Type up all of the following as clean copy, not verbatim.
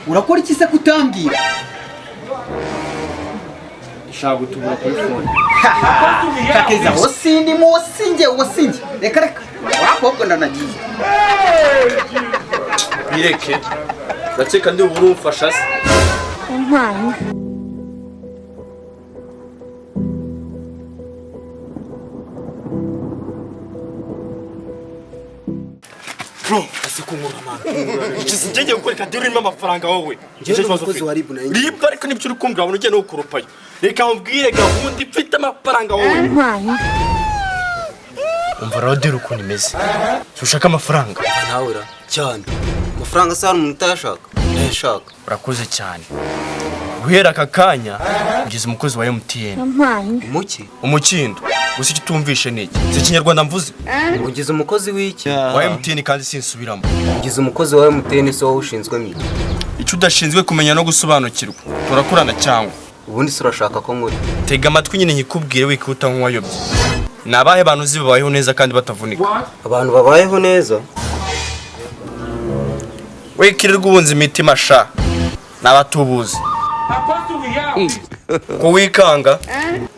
urakora iki se kutambwira? Shaka gutubura kuri phone. Kakeza wasindi musinge wasinge. Reka wakobwa ndanagiye. Bireke. Ndakeka ndi uburu umfasha se. Mpanga. Bro, asikunkura mama. Ikizi njye gukoreka diri irimo amafaranga wowe. Njye n'umukozi wa Ribu nayo. Ribu ariko nibyo uri kumbwira ugiye no kuropayo. Reka mubwire gahunda ifite amafaranga wowe. Mpanga. Umva rodero uko nimeze. Ushaka amafaranga? Nawe ra cyane. Amafaranga se hari umuntu utayashaka? Ndayashaka. Urakoze cyane. Guhera aka kanya ugeze umukozi wa MTN. Mpanga. Umuki? Umukindo. Gusa icyo utumvishe niki? Si Kinyarwanda mvuze. Ugize umukozi w'iki? Wa MTN kandi sinsubiramo. Ugize umukozi wa MTN so wowe ushinzwe mwe. Icyo udashinzwe kumenya no gusobanukirwa. Turakurana cyangwa. Ubundi se urashaka ko nkuri? Tega amatwi nyine nyikubwire wikuta nk'uwayobye. Nabahe bantu uzi babayeho neza kandi batavunika. Abantu babayeho neza? Wekirirwa ubunzi imitima sha. Nabatubuzi. Ko wikanga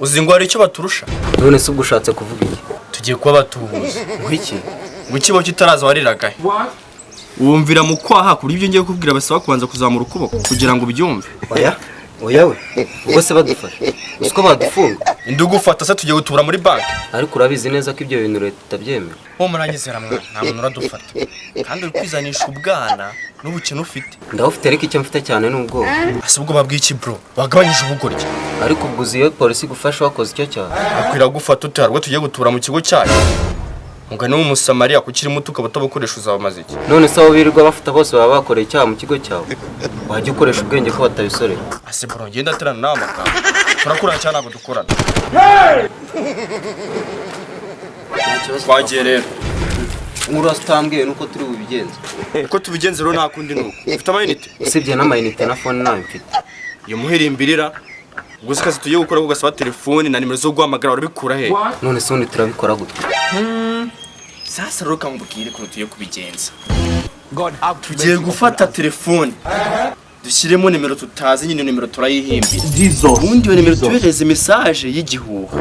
uzi ngo hari icyo baturusha. None se ubwo ushatse kuvuga iki? Tugiye kuba batubuzi. Ngwiki? Ngo ikibo kitaraza wariragaye. Wumvira mu kwaha kuri ibyo ngiye kubwira basaba kubanza kuzamura ukuboko kugira ngo ubyumve. Oya we. Ubwo se badufasha. Uko badufunga. Indugufata se tugiye gutubura muri banki. Ariko urabizi neza ko ibyo bintu leta itabyemera. Ho muranyizera mwana nta muntu uradufata. Kandi uri kwizanisha ubwana n'ubukene ufite. Ndawufite ariko icyo mfite cyane n'ubwo. Ase ubwo babwiki bro. Bagabanyije ubugoryi. Ariko ubwo uziye polisi gufasha wakoze icyo cyane. Akwira gufata utarwo tugiye gutubura mu kigo cyayo. Mugani w'umusamariya kukiri muto ukaba bukoresha uzabamaze iki? None se abo birirwa bafata bose baba bakoreye icyaha mu kigo cyawe. Wajya ukoresha ubwenge ko batabisoreye. Ase bro ngenda aterana nawe amagambo. Turakurana cyane ntabwo dukorana. Twagiye rero. Urastambwiye nuko turi bubigenze. Uko tubigenze rero nta kundi nuko. Ufite amayinite? Usibye n'amayinite na phone nayo mfite. Iyo muhirimbirira. Gusa kazi tugiye gukora ko gasaba telefone na nimero zo guhamagara urabikura he? None se undi turabikora gute? Sasa rero kambukire ko tugiye kubigenza. Tugiye gufata telefone. Dushyiremo nimero tutazi nyine nimero turayihimbira. Ubundi iyo nimero tubereze message y'igihuha.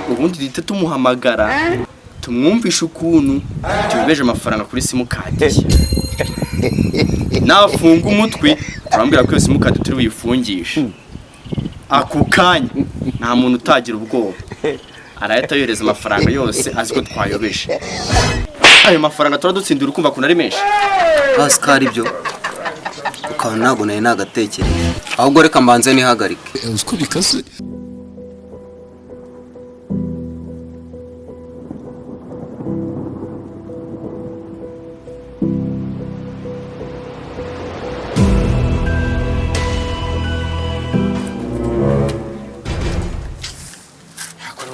Ubundi dite tumuhamagara. Tumwumvisha ukuntu tubeje amafaranga kuri simukadi. Nafunga umutwe turambwira ko iyo simukadi turi buyifungishe. Ako kanya nta muntu utagira ubwoba. Arahita yohereza amafaranga yose aziko twayobeje. Ayo mafaranga turadutsindira ukumva kuna ari menshi. Askari byo. Ukaba ntago naye nagatekereje. Ahubwo reka mbanze nihagarike. Usko bikaze.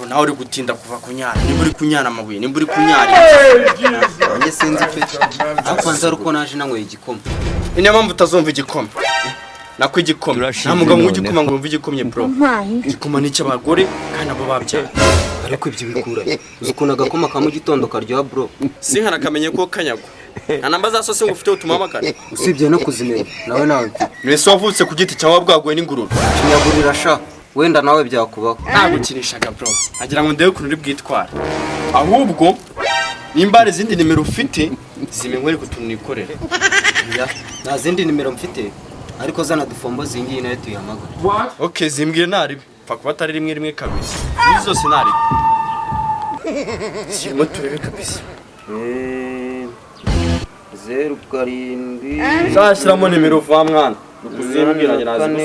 Nawe uri gutinda kuva kunyara. Nimba uri kunyara amabuye, nimba uri kunyara. Wanjye sinzi pe. Akwanza ruko naje nanyweye igikoma. Niyo mpamvu utazumva igikoma. Nako igikoma. Nta mugabo w'igikoma ngo yumve igikomye bro. Igikoma ni cy'abagore kandi nabo babyaye. Ariko ibyo bikura. Uzukuna gakoma ka mu gitondo karyoha bro. Sinkana kamenye ko kanyago. Anamba za sose ngo ufite utumamagara. Usibye no kuzimenya. Nawe mfite. Mwese wavutse ku giti cyawe bwaguye n'ingururu. Kinyagurira sha. Wenda nawe byakubaho. Nagukinishaga bro. Agira ngo ndebe ukuntu uri bwitwara. Ahubwo nimba izindi nimero ufite zimenwere kutunikorera. Ya, nta zindi nimero mfite. Ariko zana dufombo zingiye nayo tuyihamagara. Okay, zimbwire naribi. Pfa kuba atari rimwe kabiri. Izi zose naribi. Simo turebe kabisa. 07 Zashyiramo nimero uva mwana. Ukuzimbwira nyiraza gusa.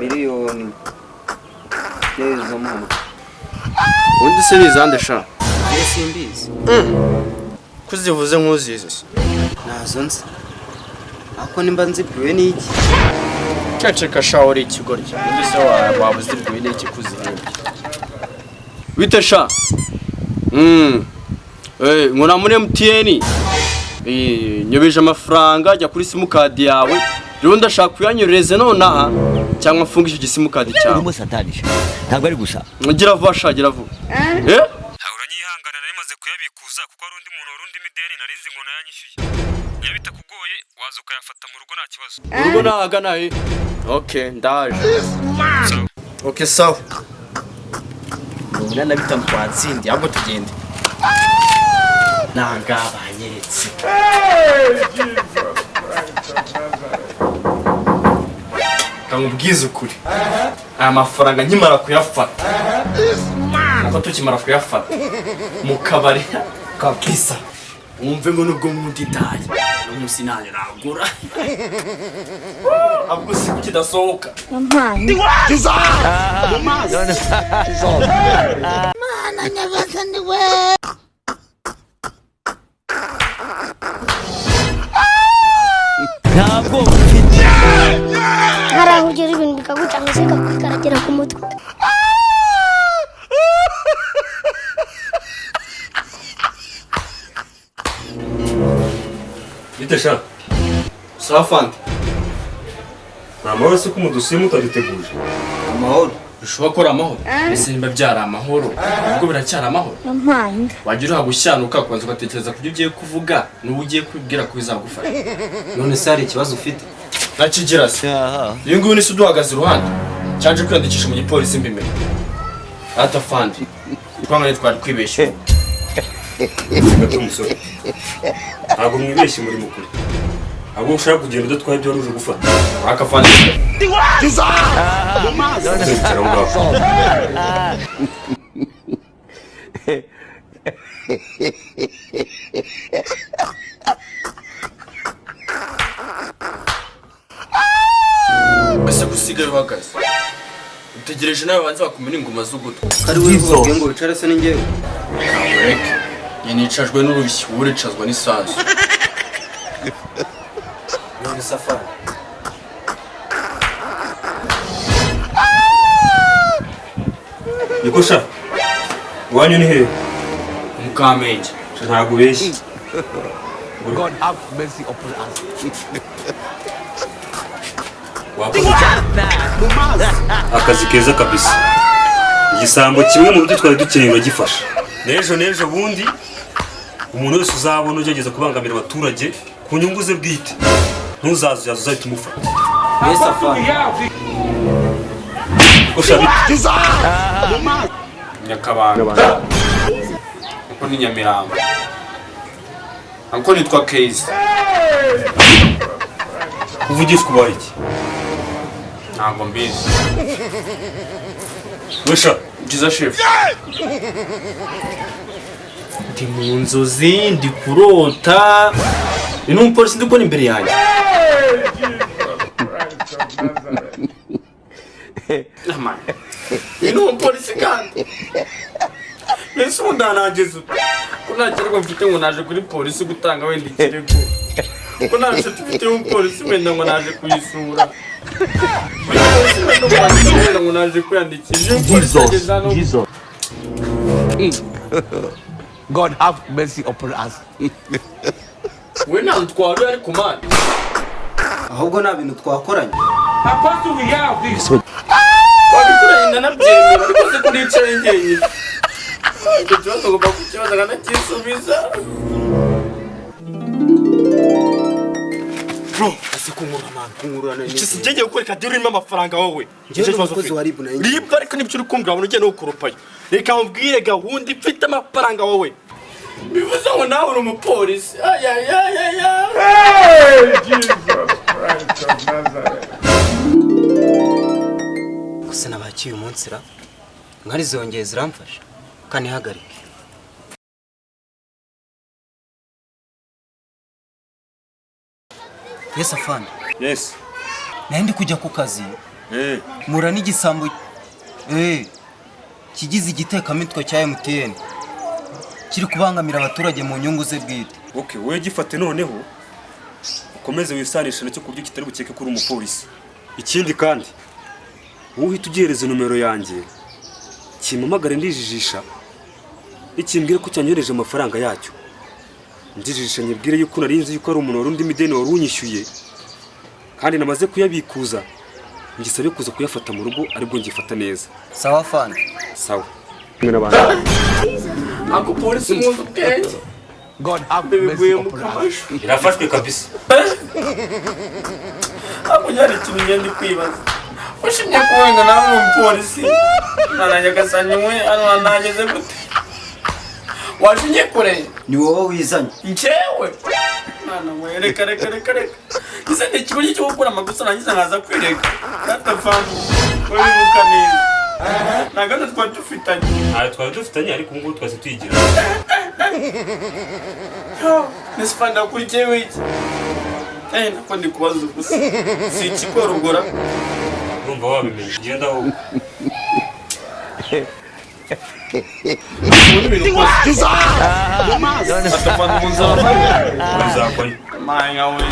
Miliyoni. Yezo mama. Undi se bizande sha. Simbizi. Kuzivuze nk'uzizi. Nazo nzi. Ako nimba nzibwiwe n'iki? Ceceka sha uri ikigoryi. Undi se wabuzibwiwe n'iki kuzihimbye. Bite sha? Nkora muri MTN. Nyobeje amafaranga ajya kuri simukadi yawe. Rero ndashaka kuyanyoreze nonaha cyangwa mfunga icyo gisimukadi cyawe. Urimo satanisha. Ntabwo ari gusa. Gira vuba sha, gira vuba. Uranyihangana nari maze kuyabikuza kuko ari undi muntu wari undi mideni narinzi ngo nayanyishyuye. Niba bitakugoye waza ukayafata mu rugo nta kibazo. Urugo nahagana he? Okay, ndaje. Okay, sawa. Nuna bitanu twatsindiye ahubwo tugende. Nanga banyeretse. Kamubwiza ukuri. Aya mafaranga nkimara kuyafata. Nako tukimara kuyafata. Mu kabari kabisa. Umve ngo nubwo nkunditaye. Umunsi nanjye nagura. Ahubwo si kukidasohoka. Yampaye. Mana nyagasani we. Ntabwo ufite Hari aho ugera ibintu bikagucanga se kakaragera ku mutwe. Bitesha. Safandi. Namara se ko mudusimu utagiteguje. amahoro Bishobora ko ari amahoro. Ese nimba byari amahoro. Ubwo biracyari amahoro. Yampaye. Wagira uhagushyanuka kwanza ugatekereza kubyo ugiye kuvuga n'ubu ugiye kubwira ko bizagufasha. none se hari ikibazo ufite Nakigira se. Iyo nguyu ni se uduhagaze iruhande. Cyaje kwiyandikisha mu gipolisi mbimenya. Ata fandi. Twangane twari kwibeshya. Gato musore. Ntabwo mwibeshye muri mukuri. Abo ushaka kugenda udatwaye ibyo waruje gufata. Aka fandi. Nzekera ngaho. Ese gusigaye uhagaze. Utegereje nawe banze bakumena ingoma z'ugutu. kari wivuge ngo wicare se ningewe Kamureke. Yanicajwe n'urushyi, uricazwa n'isasu. none safari Niko sha. Wanyu ni hehe? Mukamenge. Ntabwo ubeshye. God have mercy upon us. Wakoze akazi keza kabisa. Igisambo kimwe mu byo twari dukeneye uragifasha. N'ejo bundi umuntu wese uzabona ugerageza kubangamira abaturage ku nyungu ze bwite ntuzazuyaza uzahita umufata. ni safari Nyakabanga. Uko ni Nyamirambo. Uko nitwa Case. Uvugishwa ubaye iki? Ntabwo mbizi. Wesha Byiza chef. Ndi mu nzozi ndi kurota. Ni n'umupolisi ndi kubona imbere yanjye. Aman. Ni n'umupolisi kandi. Mbese ubu ndanageze ute? Ko nta kirego mfite ngo naje kuri polisi gutanga wenda ikirego. Ko nta certificate y'umupolisi wenda ngo naje kuyisura. Ngo naje kwiyandikisha. Jesus. God have mercy upon us. We ntabwo twari ari kumana. ahubwo nta bintu twakoranye Wabituranye nanabyemera ariko se kuricaye njyenyine. Icyo kibazo ngomba kukibaza nkanakisubiza. Bro, ase kungurana neza iki sijye gukoreka diri urimo amafaranga wowe. njyewe n'umukozi wa ribu nayo Ribu ariko nibyo uri kumbwira ngo ugiye no kurupayo. Reka mubwire gahunda ifite amafaranga wowe. Bivuze ngo nawe uri umupolisi. gusa nabakiye umunsi ra nkari zongeye ziramfasha kanihagarike Yes afande Yes. naye ndi kujya ku kazi mura n'igisambo kigize igitekamitwe cya MTN kiri kubangamira abaturage mu nyungu ze bwite. Okay, wewe gifate noneho ukomeze wisanisha nacyo kuryo kitari bukeke kuri umupolisi. Ikindi kandi uhita ugereza numero yanjye kimamagare ndijijisha ikimbwire ko cyanyoreje amafaranga yacyo. Ndijijisha nyibwire yuko narinzi yuko ari umuntu warundi mideni warunyishyuye kandi namaze kuyabikuza ngisabe kuza kuyafata mu rugo aribwo ngifata neza. Sawa afande. Sawa. kumwe n'abandi. ako polisi mwumva ubwenge God have bivuye mercy mu upon us. kamashu Irafashwe kabisa. ako nyari ikintu ngenda kwibaza ushimye kuwenga nawe umupolisi nanjye gasanywe hano nageze gute washimye kure ni wowe wizanye njyewe mwana we reka ise ni ikigo cyo gukora amakosa nangiza nkaza kwirega katavamo wibuka neza nagaze twari dufitanye Twari dufitanye ariko ubu ngubu twase tuyigira. nisipanda kuri jewe iki nako ndi kubaza gusa si ikikorogora Urumva wabimenye. Genda wowe. atavana umunzara Uzakwayo. manya we